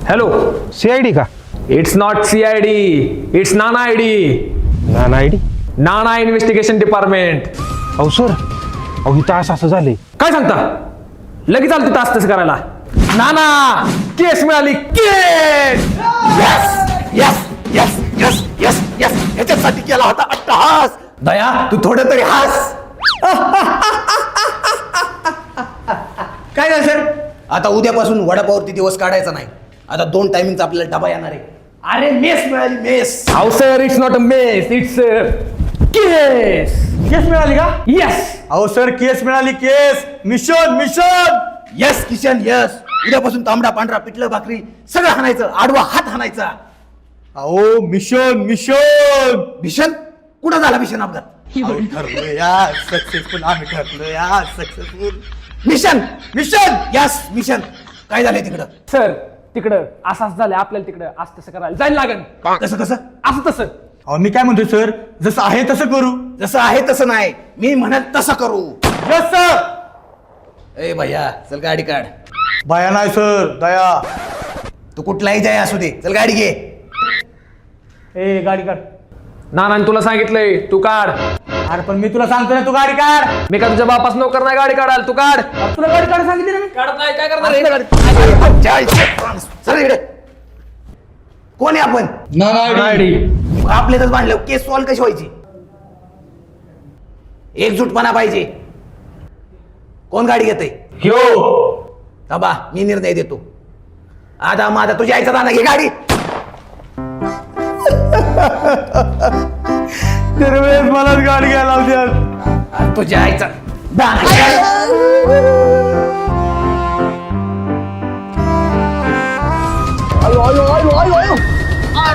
Hello. CID का? It's not CID, it's Nana ID. Nana ID? Nana investigation department. अहो sir, अहो इथं असं झालंय. काय सांगता? लगेच आलं तिथं असं करायला. नाना केस मिळाली, case. Yes yes yes yes yes ह्याच्यासाठी केला होता अट्टहास. दया तू थोडं तरी हास. काय झालं सर? आता उद्यापासून वडापावरती दिवस काढायचा नाही. आता 2 टायमिंगचा आपल्याला डबा येणार आहे. अरे मेस मिळाली, mess. How sir, it's not a mess, it's case. Case मिळाली का? येस. अहो सर, केस मिळाली, case. Mission mission. Yes Kishan yes. उद्यापासून तांबडा पांढरा पिठलं भाकरी सगळं हाणायचं, आडवा हात हाणायचा. अहो मिशन मिशन. मिशन कुठं झाला मिशन अपघात? ठरलो यार सक्सेसफुल, आम्ही ठरलो यार successful. Mission mission yes mission. काय झालंय तिकडं? सर तिकडं असंच झालं, आपल्याला तिकडं असं तसं करायला जायला लागेल. कसं कसं? असं तसं. अहो मी काय म्हणतोय सर, जसं आहे तसं करू. जसं आहे तसं नाही, मी म्हणत तसं करू. Yes sir. ए भैया चल गाडी काढ. बाया नाही सर, दया. तू कुठलाही जाय असू दे, चल गाडी घे. ए गाडी काढ. नानाने तुला सांगितलंय तू काढ. अरे पण मी तुला सांगतो ना, तू गाडी काढ. मी का तुझ्या बापास नोकर नाही गाडी काढाल, तू काढ. तुला गाडी काढ सांगितली ना मी. काढत नाही, काय करणार? चल इकडे. कोण आहे आपण? ID. आपल्यातच बांधलं, केस सॉल्व कशी व्हायची? एकजुटपणा पाहिजे. कोण गाडी घेतय? थांबा, मी निर्णय देतो. आता माझा तुझ्या आईचा दाना घे गाडी. दरवेळेस मलाच गाडी घ्यायला लावतात. आणि तुझ्या आईचा दाना घे गाडी.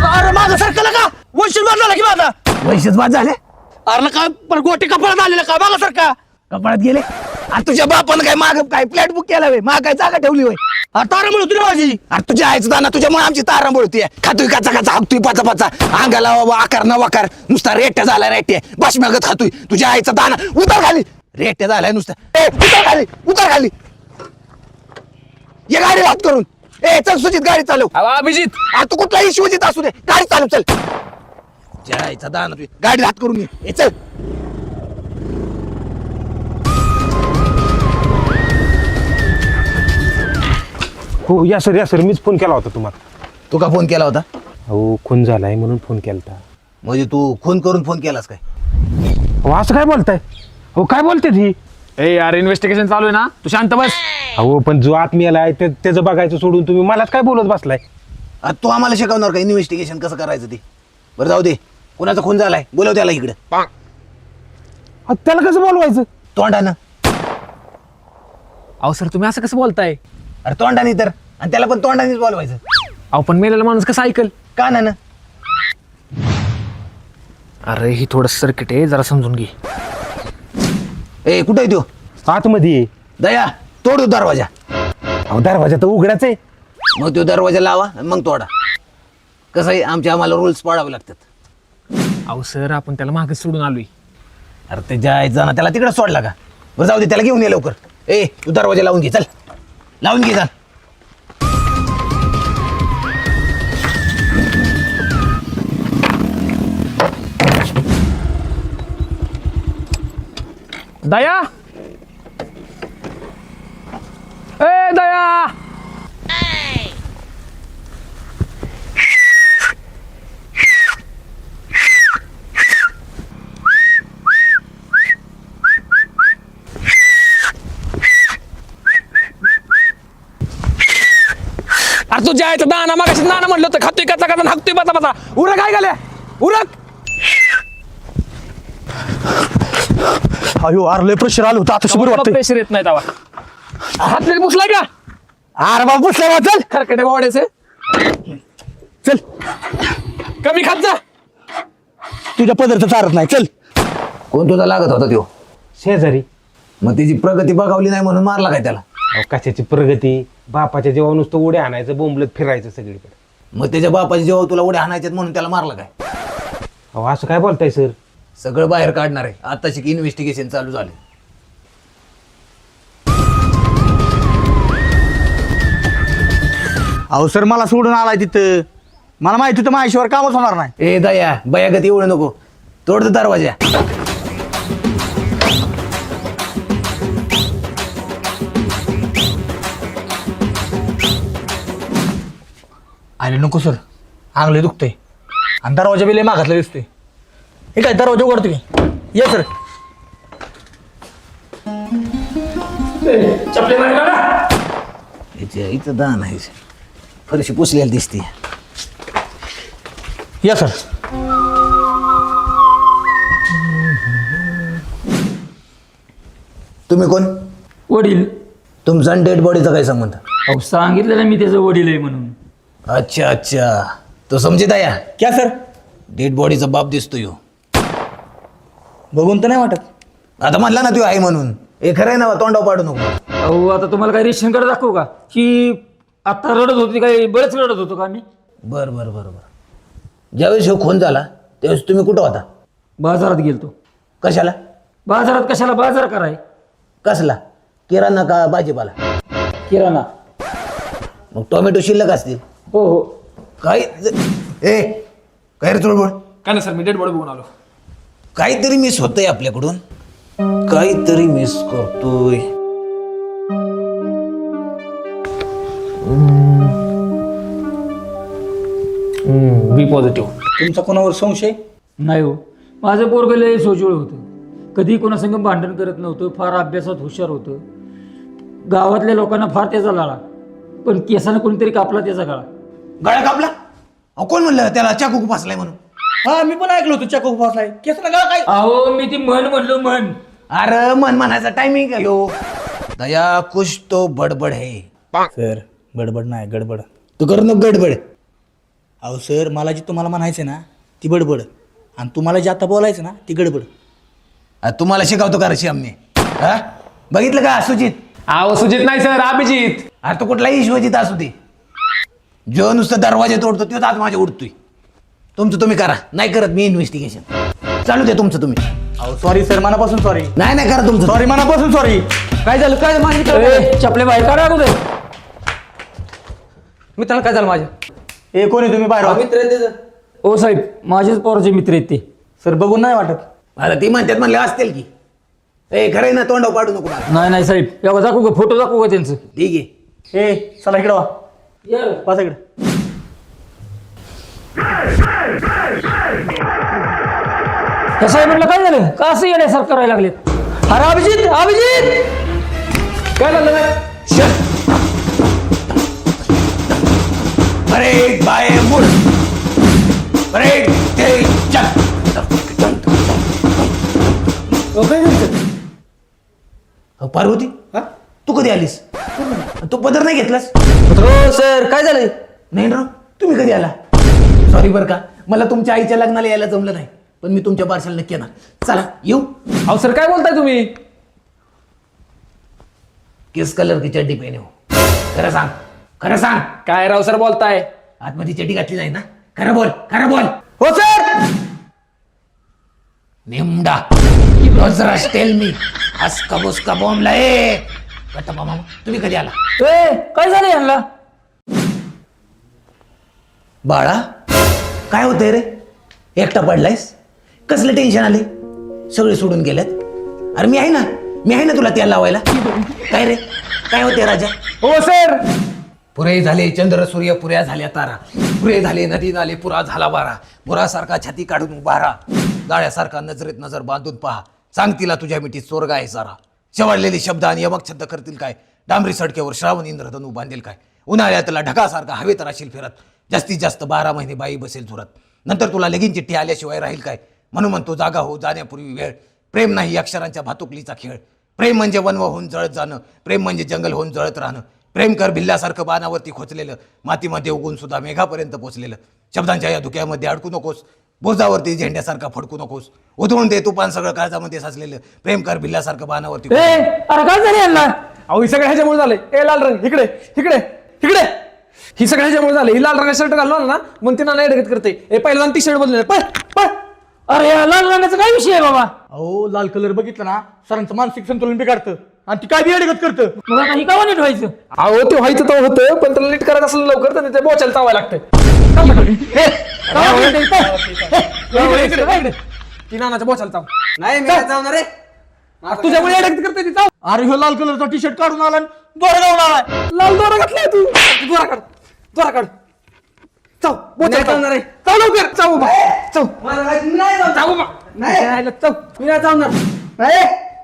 अरे माझं सरकलं का? वशील मारला की माझा. वैशच बाद झाले. अरे काय पण गोटे कपड्यात आलेलं का? बघा सर का कपाळात गेले. आणि तुझ्या बापानं काय माग काय फ्लॅट बुक केला वे? माग काय जागा ठेवली होय? तारा मिळतो ना माझी. अरे तुझ्या आईचं दाना तुझ्यामुळे आमची तारांबळ होतीये. खातोय काचा काचा, हाकतोय पाचा पाचा, अंगाला आकार न वाकार, नुसता रेट्या झाला रेट्या, बाशम्यागत खातोय. तुझ्या आईचा दाना उतार खाली. रेट्या झालाय नुसता. ए उतार खाली, उतार खाली. ये गाडी हात करून. ए चल सुजित गाडी चालव. अभिजित. अरे तू कुठलाही शिवजित असू दे, गाडी चालव चल. तुझ्या आईचा दाना तुझी गाडी हात करून ये. ए चल. हो या सर मीच फोन केला होता तुम्हाला. तू का फोन केला होता? अहो खून झालाय म्हणून फोन केला. म्हणजे तू फोन करून फोन केलास काय? अहो असं काय बोलताय? अहो काय बोलते ही? ए यार, इन्व्हेस्टिगेशन चालू आहे ना, तू शांत बस. अहो पण जो आत्मीयाला आहे त्याचं बघायचं सोडून तुम्ही मलाच काय बोलत बसलाय? आता तू आम्हाला शिकवणार का इन्व्हेस्टिगेशन कसं करायचं ते? बरं जाऊ दे. कुणाचा खून झालाय बोलव त्याला इकडे. अहो, त्याला कसं बोलवायचं? तोंडानं. अहो सर, तुम्ही असं कसं बोलताय? अरे तोंडाने तर. आणि त्याला पण तोंडानेच बोलवायचं. अहो पण मेलेला माणूस कसं ऐकल? कानानं. अरे ही थोडं सर्किट आहे, जरा समजून घे. ए कुठे देऊ? आतमध्ये ये. दया तोडू दरवाजा. अहो दरवाजा तर उघडाच आहे. मग तो दरवाजा लावा आणि मग तोडा. कसं आहे, आम्हाला रूल्स पाळावे लागतात. अहो सर, आपण त्याला मागे सोडून आलोय. अरे ते जायचं ना, त्याला तिकडे सोडला का? बरं जाऊ दे, त्याला घेऊन ये लवकर. ए तू दरवाजा लावून घे, चल लावून घे चल. दया, ए दया. अरे तू जायचं दाना मागाशी नाना म्हटलं होतं, खातोय कचा कचा, हाकतोय पाचा पाचा. उरक काय गेल्या, उरक. अयो अरे लय प्रेशर आलं होतं, आता बरं वाटतंय. प्रेशर येत नाही तेव्हा. हात लेट पुसलाय का? अरे बाबा पुसला चल. खरकटे वाढायचे. चल कमी खात जा. तुझ्या पदरचं चारत नाही. चल. कोण तुझा लागत होता त्यो? शेजारी. मग त्याची प्रगती बघावली नाही म्हणून मारला काय त्याला? अहो कशाची प्रगती? बापाच्या जेव्हा नुसतं उड्या आणायचं, बोंबलत फिरायचं सगळीकडे. मग त्याच्या बापाची जेव्हा तुला उड्या हाणायच्यात म्हणून त्याला मारला काय? अहो असं काय बोलताय सर? सगळं बाहेर काढणार आहे. आताची इन्व्हेस्टिगेशन चालू झाले. अहो सर मला सोडून आलाय तिथं. मला माहिती होतं माझ्याशिवाय कामच होणार नाही. ए दया बयागत एवढं नको, तोड दरवाजा. अरे नको सर, आंगले दुखतंय आणि दरवाजा बी लय मागातला दिसतोय. हे काय दरवाजा उघडतो की? ये सर. इथं दान आहे, फरशी पुसलेली दिसते. या सर. तुम्ही कोण? वडील. तुमचा आणि डेड बॉडीचा काय संबंध? अहो सांगितलं ना मी त्याचं वडील आहे म्हणून. अच्छा अच्छा, तो समजे दया. क्या सर? डेड बॉडीचा बाप दिसतो यो. बघून तर नाही वाटत. आता म्हणला ना तू आहे म्हणून. हे खरं आहे ना, तोंडाव पाडू नको. अहो आता तुम्हाला काही रेशन कार्ड दाखवू का की आता रडत होती काही बरेच रडत होतो का मी. बर बर बर बर. ज्यावेळेस ह्यो खून झाला त्यावेळेस तुम्ही कुठं होता? बाजारात गेलतो. कशाला? बाजारात कशाला? बाजार कराय. कसला? किराणा का भाजीपाला? किराणा. मग टोमॅटो शिल्लक असतील. हो हो. काही ए काय रे चोळबोळ? काय नाही सर, मी डेड बॉडी बघून आलो. काहीतरी मिस होतंय आपल्याकडून, काहीतरी मिस करतोय. बी पॉझिटिव्ह. तुमचा कोणावर संशय? नाही हो, माझं पोरगं लय सोजवळ होतं. कधी कोणासंग भांडण करत नव्हतं. फार अभ्यासात हुशार होतं. गावातल्या लोकांना फार त्याचा लाळा. पण केसानं कोणीतरी कापला त्याचा गळा. गळा कापला? अहो कोण म्हणलं त्याला चाकू फासलाय म्हणून? हा मी पण ऐकलं होतं चाकू फासलाय. केस ना काय? अहो मी ती म्हण म्हणलो म्हण. अरे मन म्हणायचा टायमिंग का ह्यो? दया कुछ तो बडबड है. सर बडबड नाही गडबड. तू करू नको गडबड. अहो सर मला जी तुम्हाला म्हणायचं ना ती बडबड, आणि तुम्हाला जे आता बोलायचं ना ती गडबड. तुम्हाला शिकवतो का रे आमने? हा बघितलं का सुजित? अहो सुजित नाही सर, अभिजित. अरे तो कुठलाही शिवजित असू दे, जो नुसतं दरवाजे तोडतो तोच आज माझ्या उडतोय. तुमचं तुम्ही करा, नाही करत मी इन्व्हेस्टिगेशन. चालू दे तुमचं तुम्ही. अहो सॉरी सर, मनापासून सॉरी. नाही नाही करा तुमचं. सॉरी मनापासून सॉरी. काय झालं? काय माझी ए, चपले बाहेर काढा अगोदर. मित्राला काय झालं माझ्या? ए कोण आहे तुम्ही? बाहेर व्हा. ओ साहेब, माझेच पोराचे मित्र आहेत ते. सर बघून नाही वाटत. आता ती म्हणतात म्हणले असतील की. ए खरं आहे ना, तोंडाव पाडू नको मला. नाही नाही साहेब, एवढा दाखवू का? फोटो दाखवू का त्यांचं? ठीक आहे. ए चला इकडे वा. बस इकडे. त्या साहेब म्हटलं काय झालं? का असं येण्यासारखं करायला लागलेत? अरे अभिजित, अभिजित काय झालं? अरे बाय मूळ. अरे ते चल. पार्वती तू कधी आलीस? तू पदर नाही घेतलास? हो सर, काय झालंय? नाही राव, तुम्ही कधी आला? सॉरी बरं का, मला तुमच्या आईच्या लग्नाला यायला जमलं नाही, पण मी तुमच्या बारशाला नक्की येणार. चला येऊ. अहो सर, काय बोलताय तुम्ही? किस कलर की चड्डी पहने हो? खरं सांग, खरं सांग. काय राव सर बोलताय? आतमध्ये चड्डी घातली नाही ना? खरं बोल, खरं बोल. हो सर. नेमडा रोजराज tell me हसका बुसका बॉम्बला. ए गट्टप्पा मामा, तुम्ही कधी आला? ए, काय झालं यांना? बाळा काय होतंय रे? एकटा पडलायस? कसलं टेन्शन आले? सगळे सोडून गेल्यात. अरे मी आहे ना, मी आहे ना तुला त्याला लावायला. काय रे, काय होते राजा? हो सर. पुरे झाले चंद्र सूर्य, पुऱ्या झाल्या तारा, पुरे झाले नदी नाले, पुरा झाला वारा. मुरासारखा छाती काढून उभारा, जाळ्यासारखा नजरेत नजर बांधून पहा. सांग तिला तुझ्या मिठीत स्वर्ग आहे सारा. शेवाळलेले शब्द आणि यमक छंद करतील काय? डांबरी सडकेवर श्रावण इंद्रधनू बांधेल काय? उन्हाळ्यातला ढगासारखा हवेत राशील फिरत. जास्तीत जास्त 12 महिने बाई बसेल झुरत. नंतर तुला लगीन चिठ्ठी आल्याशिवाय राहील काय? म्हणून म्हणतो जागा हो जाण्यापूर्वी वेळ. प्रेम नाही अक्षरांच्या भातुकलीचा खेळ. प्रेम म्हणजे वनव होऊन जळत जाणं. प्रेम म्हणजे जंगल होऊन जळत राहणं. प्रेम कर भिल्ल्यासारखं बाणावरती खोचलेलं, मातीमध्ये उगून सुद्धा मेघापर्यंत पोचलेलं. शब्दांच्या या धुक्यामध्ये अडकू नकोस. बोजावरती झेंड्यासारखा फडकू नकोस. उधळून दे तुपान सगळं काळजामध्ये साचलेलं. प्रेम कर भिल्ल्यासारखं बाणावरती. ए, अरे काय झालं यांना? अहो ही सगळं ह्याच्यामुळे झालंय. ए लाल रंग इकडे इकडे इकडे. ही सगळं ह्याच्यामुळे झालं. ही लाल रंगाचा शर्ट घालून ना मग तिला नाही ढगत करते. ए पहिला टी शर्ट बदलून पळ पळ. अरे या लाल रंगाचा काय विषय आहे बाबा? अहो लाल कलर बघितला ना सरांचं मानसिक संतुलन बिघडतं. आणि ती काय बियाडगत करतं. मग आता ही का नीट व्हायचं? अहो ते व्हायचं तर होतं पण त्याला नीट करायचं असलं लवकर तर ते बोचायला चावायला लागतंय. ती नानाच्या बोचायला चाव. नाही मी काय जाणार रे. तुझ्यामुळे अडकत करते ती चाव. अरे ह्यो लाल कलरचा टी शर्ट काढून आला दोरा जाऊन आलाय. लाल दोरा घातलाय तू. दोरा काढ. दोरा काढ. चाव. बोचायला चावणार आहे. चाव लवकर. चाव बा. चाव. चाव बा. नाही चाव. मी नाही चावणार.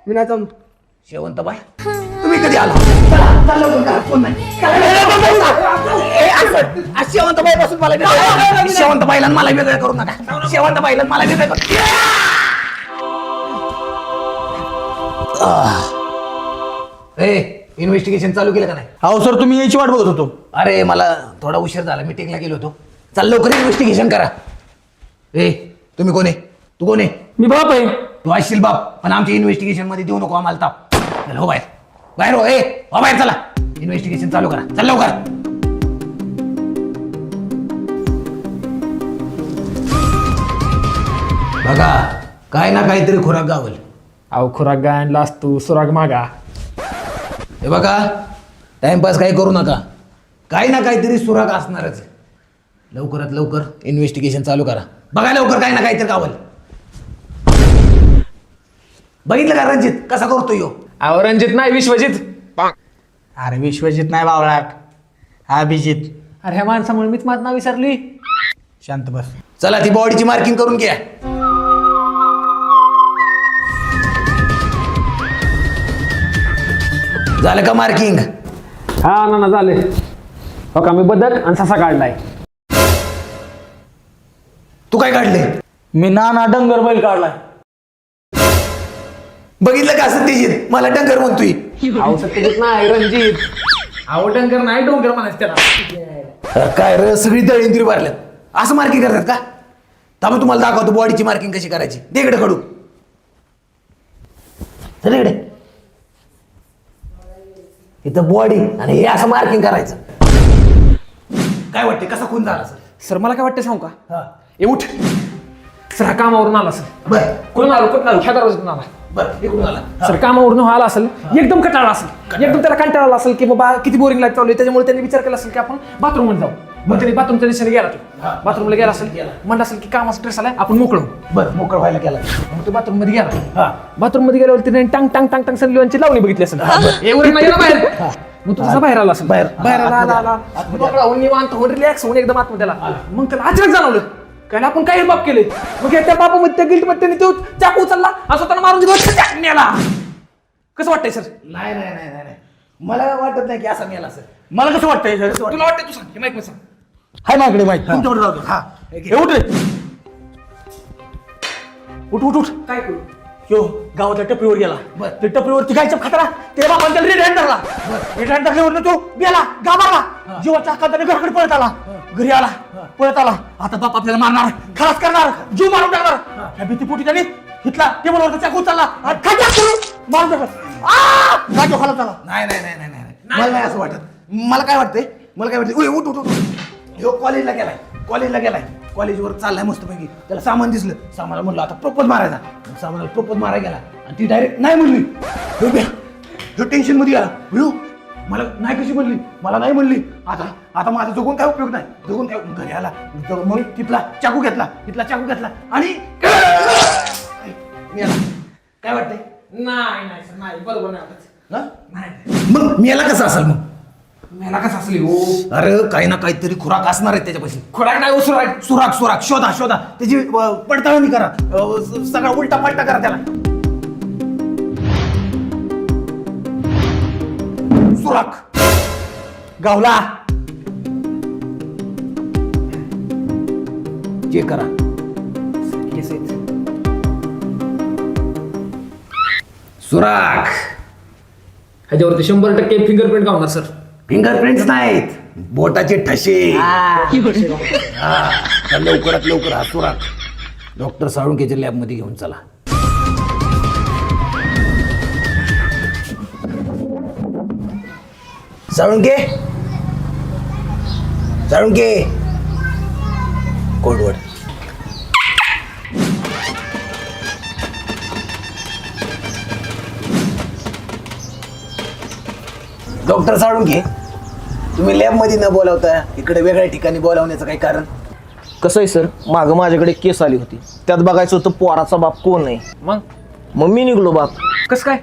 मी नाही चावणार. शेवंत बाई तुम्ही कधी आला. चला लवकर करा. कोण नाही. शेवंत बाई पासून मला शेवंत बाईला मला वेगळं करू नका. शेवंत बाईला मला वेगळं करू. इन्व्हेस्टिगेशन चालू केलं का नाही. अहो सर तुम्ही यायची वाट बघत होतो. अरे मला थोडा उशीर झाला मीटिंगला गेलो होतो. चल लवकर इन्व्हेस्टिगेशन करा. तुम्ही कोण आहे. तू कोण आहे. मी बाप आहे. तू असशील बाप पण आमच्या इन्व्हेस्टिगेशन मध्ये देऊ नको आम्हाला ताप. चल हो बाहेर. बाहेर हो. हो बाहेर चला. इन्व्हेस्टिगेशन चालू करा. चल लवकर. बघा काय ना काहीतरी खुराक गावल. अहो खुराक गायनला असतो सुराग मागा. हे बघा टाइमपास काही करू नका. काही ना काहीतरी सुराग असणारच. लवकरात लवकर इन्व्हेस्टिगेशन चालू करा. बघा लवकर काही ना काहीतरी गावल. बघितलं का रणजित कसा करतो यो. अहो रणजित नाही विश्वजित. अरे विश्वजित नाही बावळाट, अभिजित. अरे ह्या माणसामुळे मीच माझं नाव विसरली. शांत बस. चला ती बॉडीची मार्किंग करून घ्या. झालं का मार्किंग. हा ना झाले. हो का मी बदक आणि ससा काढलाय. तू काय काढले. मी नाना डंगर बैल काढलाय. बघितलं का सत्यजित मला डंगर म्हणतोय. अहो सत्यजित नाही रणजित. अहो डंगर नाही डोंगर म्हणायचं त्याला. काय र सगळी दळिंद्री भरल्यात. असं मार्किंग करतात का. त्यामुळे तुम्हाला दाखवतो बॉडीची मार्किंग कशी करायची. दे इकडे कडू. चल इकडे. इथं बॉडी आणि हे असं मार्किंग करायचं. काय वाटते कसा खून झाला सर. सर मला काय वाटतं सांगू का. ए उठ. सर हा कामावरून आला सर. बर कुठून आलो कुठून आलो ह्या दरवाजातून आला. बर इकडून आला. सर कामावरून आला असेल एकदम कंटाळा असेल. एकदम त्याला कंटाळा आला असेल की बाबा किती बोरिंग लाईफ चालू आहे. त्याच्यामुळे त्यांनी विचार केला असेल की आपण बाथरूम मध्ये जाऊ. मग त्यांनी बाथरूमच्या दिशेने गेला. तो बाथरूमला गेला असेल म्हणलं असेल की कामाचा स्ट्रेस आलाय आपण मोकळू. बर मोकळ व्हायला केला. मग तो बाथरूम मध्ये गेला. हा बाथरूम मध्ये गेल्यावर तिने टांग टांग टांग टांग सनलिवांची लावणी बघितली असेल. एवढं नाही गेला बाहेर. मग तो तसा बाहेर आला असेल. बाहेर आला मोकळा होऊन निवांत होऊन रिलॅक्स होऊन एकदम आतमध्ये आला. मग त्याला अचानक जाणवलं कारण आपण काही बाप केले. मग त्या बापामध्ये त्या गिल्ट मध्ये त्याने तो चाकू उचलला असं त्याला मारून नेला. कसं वाटतंय सर. नाही नाही नाही नाही मला वाटत नाही की असा मेला सर. मला कसं वाटतंय सर. तुला वाटतं तू सांग हे माहित सांग. हाय माझ्याकडे माहिती तुमच्याकडे जाऊ. हा हे उठ रे. उठ उठ उठ. काय करू. यो गावाच्या टपरीवर गेला. बर. ते टपरीवरती काय खातरा ते बाबांनी त्याला रेड हँड धरला. रेड हँड धरल्यावर तो गेला गावाला. जीवाच्या हाताने घराकडे पळत आला. घरी आला पळत आला. आता बाप आपल्याला मारणार खलास करणार जीव मारून टाकणार. ह्या भीतीपोटी त्याने हितला टेबलवर चाकू उचलला आणि खड्ड्यात करून मारून टाकला. जागेवर खाला झाला. नाही नाही नाही नाही नाही मला नाही असं वाटत. मला काय वाटतंय मला काय वाटतं उठ उठ उठ. ह्यो कॉलेजला गेलाय कॉलेजवर चाललाय मस्तपैकी. त्याला सामान दिसलं. सामानाला म्हणलं आता प्रपोज मारायचा. सामानाला प्रपोज मारायला गेला आणि ती डायरेक्ट नाही म्हणली. ह्यो टेन्शन मध्ये गेला. ह्यो मला नाही कशी म्हणली. मला नाही म्हणली. आता माझा जगून काय उपयोग नाही. जगून काय घरी आला मग तिथला चाकू घेतला आणि मेला. काय वाटतंय. नाही नाही सर नाही बरोबर नाही वाटत. हा? नाही मग मेला कसं असेल मग. मेला कसं असली हो. अरे काही ना काहीतरी खुराक असणार आहे त्याच्यापाशी. खोराक नाही उसरा. सुराग शोधा त्याची पडताळणी करा. सगळा उलटा पलटा करा त्याला. सुराग गावला जे करा. सुराग ह्याच्यावरती 100% फिंगरप्रिंट गावणार सर. फिंगरप्रिंट्स नाहीत बोटाचे ठसे. तर लवकरात लवकर हा सुराग डॉक्टर साळुंकेच्या लॅबमध्ये घेऊन चला. साळुंके कोडवड. डॉक्टर साळून घे, तुम्ही लॅब मध्ये न बोलावता इकडे वेगळ्या ठिकाणी बोलावण्याचं काही कारण? कसं आहे सर, मागं माझ्याकडे केस आली होती, त्यात बघायचं होतं पोराचा बाप कोण आहे. मग मी निघलो बाप. कस काय?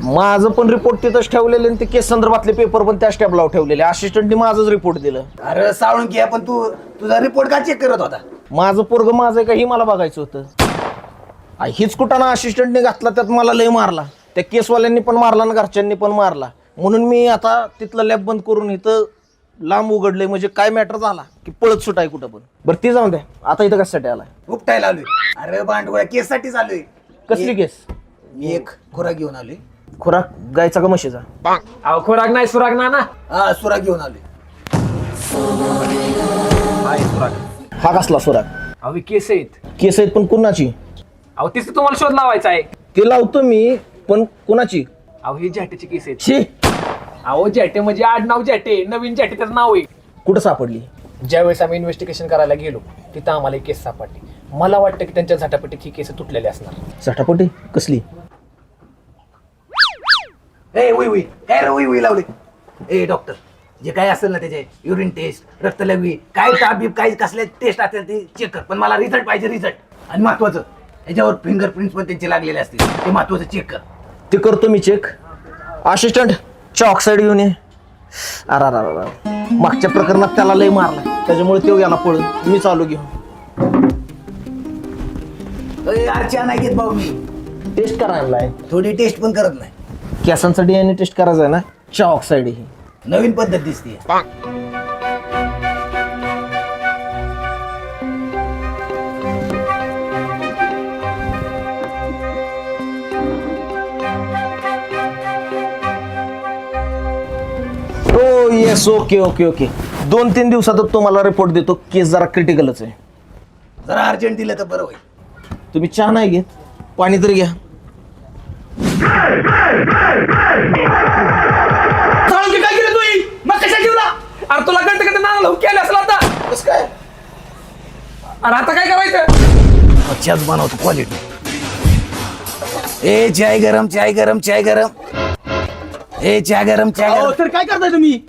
माझं पण रिपोर्ट तिथंच ठेवलेले आणि ते केस संदर्भातले पेपर पण त्याच टॅबलावर ठेवलेले. असिस्टंटने माझंच रिपोर्ट दिलं. अरे साळून घे, पण तू तुझा रिपोर्ट का चेक करत होता? माझं पोरग माझं आहे का ही मला बघायचं होतं. हीच कुठाना असिस्टंटने घातला, त्यात मला लय मारला. त्या केसवाल्यांनी पण मारला आणि घरच्यांनी पण मारला. म्हणून मी आता तिथलं लॅब बंद करून इथं लांब उघडलंय. म्हणजे काय मॅटर झाला की पळत सुटाय कुठं पण. बरं ती जाऊन द्या, आता इथं कशासाठी आलाय? उपटायला आलोय. अरे भांडवळ्या केस साठी चाललोय. कसली केस? मी एक खुराक घेऊन आलोय. खुराक गायचा का म्हशीचा? अहो खोराक नाही सुराग ना. हा सुराक घेऊन आलोय. हा कसला सुराक? अहो हे केस आहेत. केस आहेत पण कुणाची? अहो तेच तर तुम्हाला शोध लावायचा आहे. ते लावतो मी, पण कुणाची? अहो हे जॅटेची केस आहेत. शी, अहो जॅटे म्हणजे आडनाव जॅटे, नवीन जॅटे त्याचं नाव आहे. कुठं सापडली? ज्यावेळेस आम्ही इन्व्हेस्टिगेशन करायला गेलो तिथं आम्हाला एक केस सापडली. मला वाटतं की त्यांच्या झटापटीत ही केस तुटलेली असणार. झटापटी कसली? ए उई उई, काय रे उई उई लावले? ए डॉक्टर, जे काय असेल ना त्याचे युरिन टेस्ट, रक्तलघवी, काय ताबीब, काय कसले टेस्ट असेल ते चेक कर. पण मला रिझल्ट पाहिजे, रिझल्ट. आणि महत्वाचं याच्यावर फिंगरप्रिंट्स पण त्यांचे लागलेले असतील, ते महत्वाचं चेक कर. ते करतो मी चेक. असिस्टंट ऑक्साईड घेऊन ये. अरे मागच्या प्रकरणात त्याला लय मारला, त्याच्यामुळे तो याला पळून मी चालू घेऊन. अर्चा नाही घेत भाऊ मी. टेस्ट करायला आहे. थोडी टेस्ट पण करत नाही. केसांचा DNA टेस्ट करायचा आहे ना, ऑक्साईड ही नवीन पद्धत दिसते. हो येस, ओके ओके ओके. 2-3 दिवसातच तुम्हाला रिपोर्ट देतो. केस जरा क्रिटिकलच आहे. जरा अर्जंट दिलं तर बरं होईल. तुम्ही चहा नाही घेत, पाणी तरी घ्या. काय केलं तू? मग कशा ठेवला? अरे तुला कळतं का ते नाव लावून केलं असेल आता? कसं काय? अरे आता काय करायचं? चहाच बनवतो क्वालिटी. ए चाय गरम, चाय गरम, चाय गरम. ए चहा गरम, चहा गरम. तर काय करताय तुम्ही?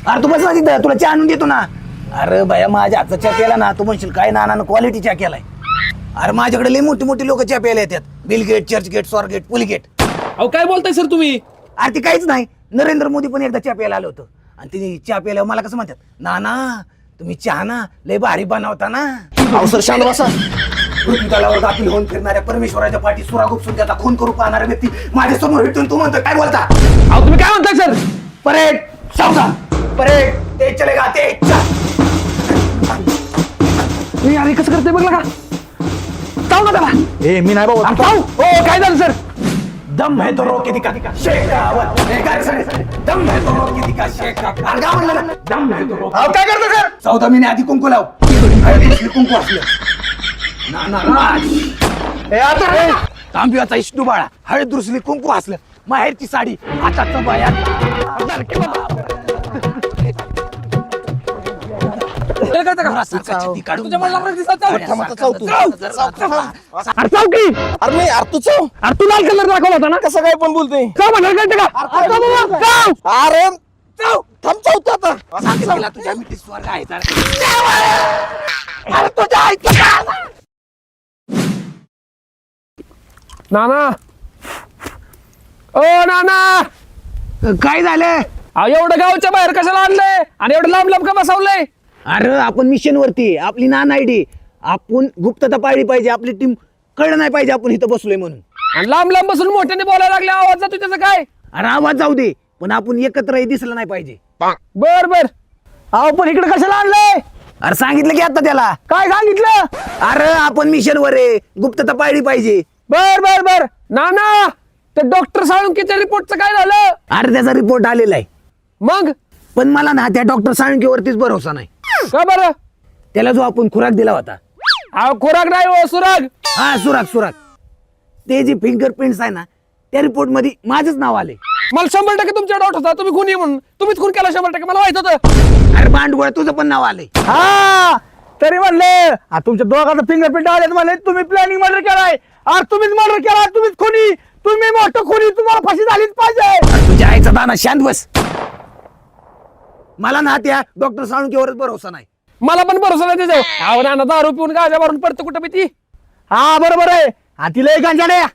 अरे तू बस ना तिथं, तुला चहा आणून देतो ना. अरे भया माझ्या हातचा चहा केला ना, तू म्हणशील काय नानानं क्वालिटी चहा केलाय. अरे माझ्याकडे लई मोठी मोठी लोक चहा प्यायला येतात. Bill gate, Churchgate, Swargate, Pulgate. अहो काय बोलताय सर तुम्ही? अरे ते काहीच नाही. नरेंद्र मोदी पण एकदा चहा प्यायला आलं होतं आणि तिने चहा प्यायल्यावर मला कसं म्हणतात, नाना तुम्ही चहा ना लय भारी बनवता ना. अवसर शांत बसा. पृथ्वी तलावर गाठी होऊन फिरणाऱ्या परमेश्वराच्या पाठी सुरा गुपसून त्याचा खून करू पाहणारा व्यक्ती माझ्या समोर भेटून तू म्हणतो काय बोलता? अहो तुम्ही काय म्हणताय सर? परेड, सावधान. परेड, ते चलेगा ते. अरे कसं करते बघला का? चाव ना त्याला. ए मी नाही बाबा. चाव. हो काय झालं सर? दम है तो रोके दिखा शेखावत. ए, काय रे साले? दम है तो रोके दिखा शेखावत. अरे काय म्हणलं ना? दम है तो रोके. अहो काय करतो सर? 14 महिने आधी कुंकू लाव. हळदीतली कुंकू असलं. ना राज. ए आता तांब्याचा इष्टू बाळा, हळद दुसरी कुंकू असलं, माहेरची साडी, हाताचं बाया. काय करता का? साकाची काढून तुझ्या मला लागलं दिसत चाव. थांब आता, चाव तू. अरे चाव की? अरे मी अरे तू चाव. अरे तू लाल कलर दाखवला होता ना? कसं काय पण बोलतोय? चाव म्हणाल कळतं का? अरे चाव बाबा, चाव. अरे चाव, थांब चावतो आता. सांगितलं तुझ्या मिठी स्वर्ग आहे तर. अरे तुझ्या आईचं काय? नाना, ओ नाना, काय झालं? अहो एवढं गावच्या बाहेर कशाला आणलंय आणि एवढं लांब लांब का बसवलंय? अरे आपण मिशन वरती, आपली नान आयडी, आपण गुप्तता पाळली पाहिजे, आपली टीम कळलं नाही पाहिजे आपण इथं बसलोय म्हणून. आणि लांब लांब बसून मोठ्याने बोलायला लागले, आवाज जातो त्याचं काय? अरे आवाज जाऊ दे, पण आपण एकत्रही दिसलं नाही पाहिजे. बर बर. अहो पण इकडे कशाला आणलंय? अरे सांगितलं की आता त्याला. काय सांगितलं? अरे आपण मिशन वर आहे, गुप्तता पाळली पाहिजे. बर बर बर. नाना, ते डॉक्टर साळुंकेच्या रिपोर्टचं काय झालं? अरे त्याचा रिपोर्ट आलेला आहे, मग पण मला ना त्या डॉक्टर साळुंकेवरतीच भरोसा नाही. का बरं? त्याला जो आपण खुराक दिला होता, अहो खुराक नाही हो, सुराग. हा सुराग सुराग, ते जे फिंगरप्रिंट्स आहे ना, त्या रिपोर्ट मध्ये माझंच नाव आले. मला 100% तुमच्या डाऊट होता, तुम्ही खून म्हणून. तुम्हीच खून केला 100%, मला माहित होतं. अरे भांडवळ तुझं पण नाव आले. हा तरी म्हणले तुमच्या दोघांचं फिंगरप्रिंट आले म्हणले तुम्ही प्लॅनिंग मर्डर केलाय. अरे तुम्हीच मर्डर केला, तुम्हीच खुनी, तुम्ही मोठं खुनी, तुम्हाला फाशी झालीच पाहिजे. तुझ्या आईचा दाना शांत बस. मला ना त्या डॉक्टर साळुंकेवरच भरोसा नाही. मला पण भरोसा नाही त्याच्यावर. अहो नाना दारू पिऊन गाजा भरून पडतं कुठं भीती. हा बरोबर आहे. हा तिला एक गांजाड्या.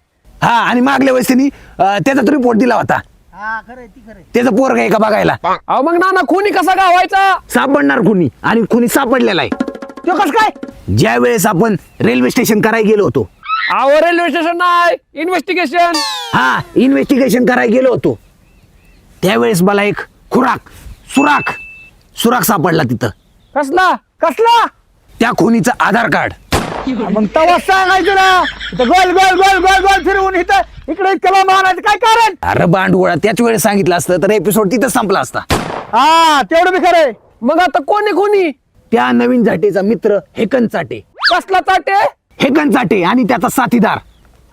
हा आणि मागल्या वेळेस त्यांनी त्याचा रिपोर्ट दिला होता. त्याचं पोरग आहे का बघायला. अहो मग नाना खुनी कसा गावायचा. सापडणार कुणी आणि कुणी सापडलेला आहे. तो कस काय? ज्या वेळेस आपण रेल्वे स्टेशन करायला गेलो होतो. अहो रेल्वे स्टेशन नाही, इन्व्हेस्टिगेशन. हा इन्व्हेस्टिगेशन करायला गेलो होतो त्यावेळेस मला एक सुराख सापडला तिथं. कसला. कसला? त्या खुनीचं आधार कार्ड. मग तवा सांगायचं ना. इथं गोल गोल गोल गोल गोल फिरवून इथं इकडे इतकं मारायचं काय कारण? अरे बांडगोळा त्याच वेळेस सांगितलं असतं तर एपिसोड तिथं संपला असता. हा तेवढं बी खरंय. मग आता कोणी खुनी. त्या नवीन जाटेचा मित्र हेकन चाटे. कसला चाटे. हेकन चाटे आणि त्याचा साथीदार.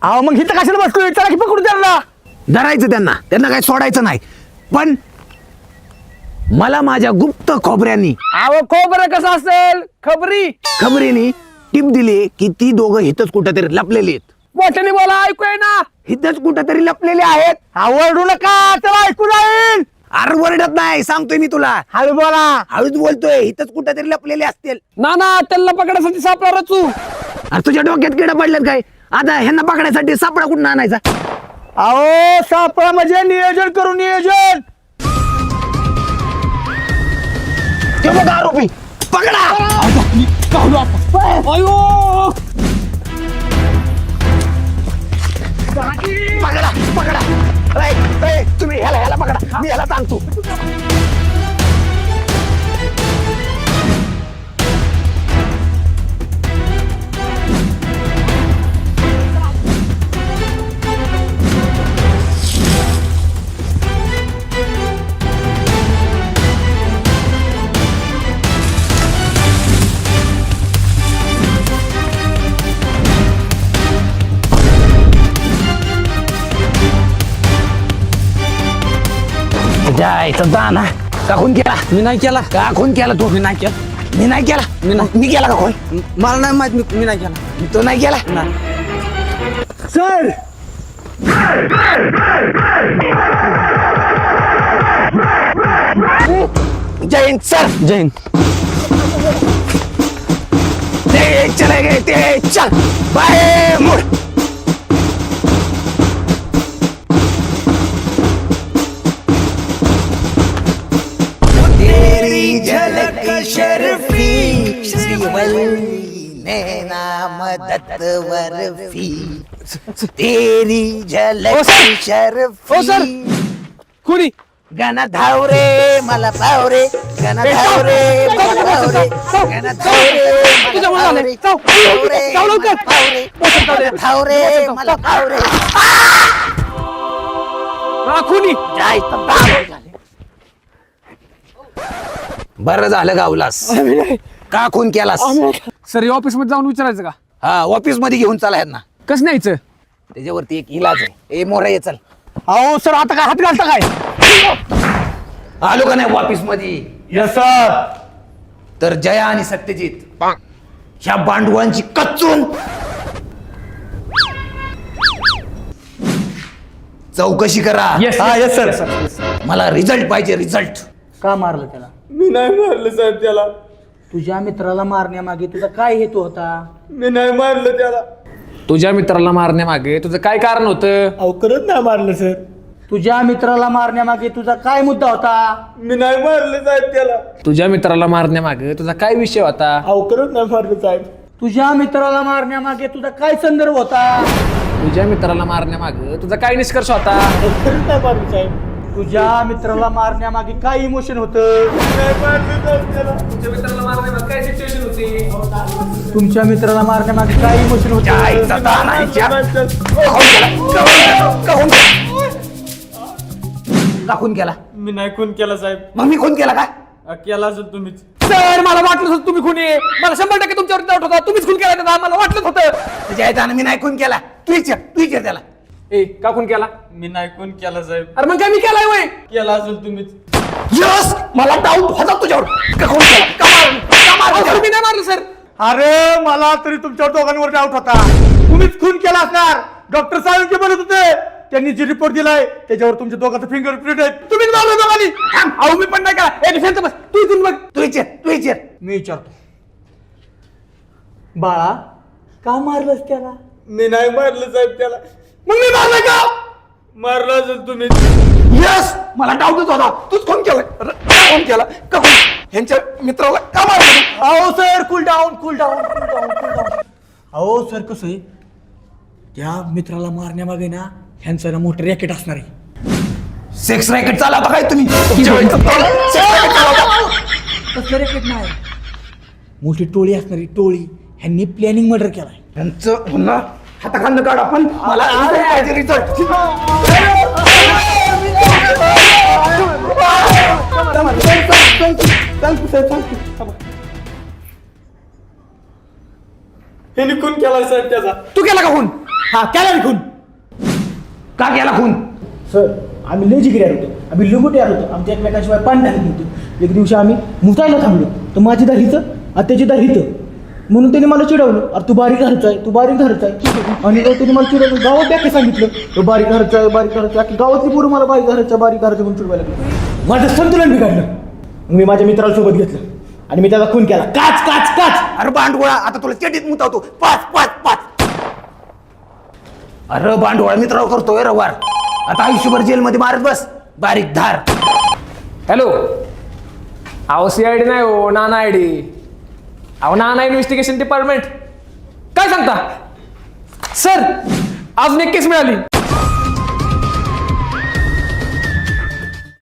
अहो मग इथं कशाला बसतोय? चला की पकडून त्यांना. धरायचं त्यांना काही सोडायचं नाही. पण मला माझ्या गुप्त खोबऱ्यांनी अहो खोबरं कसं असेल. खबरीनी टिप दिली की ती दोघं हिथच कुठेतरी लपलेली आहेत. मोठ्याने बोला ऐकूय ना. हिथच कुठेतरी लपलेले आहेत. आवडू नका. चला ऐकू जाईल. अरे वरडत नाही सांगतोय मी तुला. हळू बोला. हळूच बोलतोय. हिथच कुठेतरी लपलेले असतील. नाना त्यांना पकडायसाठी सापडा रचू. अरे तुझ्या डोक्यात किडा पडल्यात काय. आता ह्यांना पकडायसाठी सापडा कुठून आणायचा. अहो सापळा म्हणजे नियोजन करू. नियोजन. ते बघा आरोपी. पकडा. पकडा. तुम्ही ह्याला पकडा. मी ह्याला सांगतो. जायचं दाना का खून केला. मी नाही केला. का खून केला तू. मी नाही केला. मी नाही केला. मी केला का खून. मला नाही माहित. मी नाही केला. तो नाही केला. सर जय हिंद सर. जय हिंद. ते चले गए ते चल बाय मुड़. तेरी झलक शर्फी श्रीवल्ली नैना मदत वर्फी. तेरी झलक ओ सर. शर्फी. खुनी. गण धावरे मला पावरे. गण धावरे मला पावरे. गण धावरे तुझ्या मला मुलाने. पावरे. जाऊ लवकर. गण धावरे मला पावरे. हा खुनी. जायचं दारू झाले. बरं झालं गावलास. का खून केलास. सर ऑफिस मध्ये जाऊन विचारायचं का. हा ऑफिस मध्ये घेऊन चला यांना. कसं न्यायचं. त्याच्यावरती एक इलाज आहे. ए मोरा ये चल. अहो सर आता काय हात घालता काय? आलो का नाही ऑफिस मध्ये. Yes sir. तर जया आणि सत्यजित ह्या बांडवांची कच्चून चौकशी करा. हा यस सर. मला रिझल्ट पाहिजे. रिझल्ट. का मारलं त्याला? मी नाही मारलं साहेब त्याला. तुझ्या मित्राला मारण्यामागे तुझा काय हेतू होता? मी नाही मारलं त्याला. तुझ्या मित्राला मारण्यामागे तुझं काय कारण होतं. अहो खरंच नाही मारलं सर. तुझ्या मित्राला मारण्यामागे तुझा काय मुद्दा होता? मी नाही मारलं साहेब त्याला. तुझ्या मित्राला मारण्यामागे तुझा काय विषय होता. अहो खरंच नाही मारलं साहेब. तुझ्या मित्राला मारण्यामागे तुझा काय संदर्भ होता? तुझ्या मित्राला मारण्यामागे तुझा काय निष्कर्ष होता. अहो, खरंच नाही मारलं साहेब. तुझ्या मित्राला मारण्यामागे काय इमोशन होतं? नाही मारलं साहेब त्याला. तुझ्या मित्राला मारण्यामागे काय सिच्युएशन होती. तुमच्या मित्राला मारण्यामागे काय इमोशन होतं? जायचं दानाच्या. का खून केला. मी नाही खून केला साहेब. मग मी खून केला का. केला असेल तुम्हीच. सर मला वाटलं होतं तुम्ही खुनी आहे. मला 100% तुमच्यावर डाऊट होता. तुम्हीच खून केला त्याचा. मला वाटलंच होतं. जयताना मी नाही खून केला. तू विचार त्याला. ए का खून केला. मी नाही खून केला साहेब. अरे मग काय मी केलाय वय. केला असेल तुम्हीच. यस मला डाऊट होता तुझ्यावर. का खून केला. का मारलं? मी नाही मारलं सर. अरे मला तरी तुमच्या दोघांवर डाऊट होता. तुम्हीच खून केला असणार. डॉक्टर साळुंके म्हणत होते त्यांनी जे रिपोर्ट दिलाय त्याच्यावर तुमच्या दोघांचं फिंगरप्रिंट आहे. तुम्ही मारलं दोघांनी. अहो मी पण नाही का शांत बस. तू इथून बघ. तू विचार मी विचारतो बाळा का मारलंस त्याला? मी नाही मारलं साहेब त्याला. मग मी मारलं का? मारलं असेल तुम्ही. यस मला डाऊटच होता. तूच फोन केला. फोन केला का कोण? ह्यांच्या मित्राला का मारलं? अहो sir cool down cool down cool down cool down. अहो सर कसं आहे त्या मित्राला मारण्यामागे ना ह्यांचं ना मोठं रॅकेट असणार आहे. सेक्स रॅकेट चालवता काय तुम्ही? तुमच्या वेळेचं sex racket चालवता? कसलं रॅकेट नाही मोठी टोळी असणारी टोळी ह्यांनी प्लॅनिंग मर्डर केलाय. यांचं पुन्हा हाताखालनं काढ आपण. मला रिझल्ट. ह्यांनी खून केलाय साहेब त्याचा. तू केला का खून? हा केला मी खून. का केला खून? सर आम्ही लय जिगरी होतो, आम्ही लुगोटी होतो, आमच्या एकमेकांशिवाय पाणी टाकत नव्हतो. एक दिवशी आम्ही मुतायला थांबलो तर माझी दार हिचं आणि त्याची दार हितं म्हणून त्याने मला चिडवलं, अरे तू बारीक घरचा आहे, तू बारीक घरचा आहे. आणि त्याने मला चिडवलं, गावात बॅके सांगितलं तो बारीक घरचा आहे, बारीक घरचा आहे. गावातली पोरं मला बारीक घरच्या म्हणून चिडवायला लागली. माझं संतुलन बिघडलं. मग मी माझ्या मित्राला सोबत घेतलं आणि मी त्याचा खून केला. काच काच काच. अरे बांडगोळा आता तुला चेटीत मुतावतो. 5 अरे बांडगोळा मित्रावर करतोय रवार. आता आयुष्यभर जेलमध्ये मारत बस. बारीक धार. हॅलो, अहो CID नाही हो, नाना ID. अहो नाना इन्व्हेस्टिगेशन डिपार्टमेंट. काय सांगता सर? अजून एक केस मिळाली.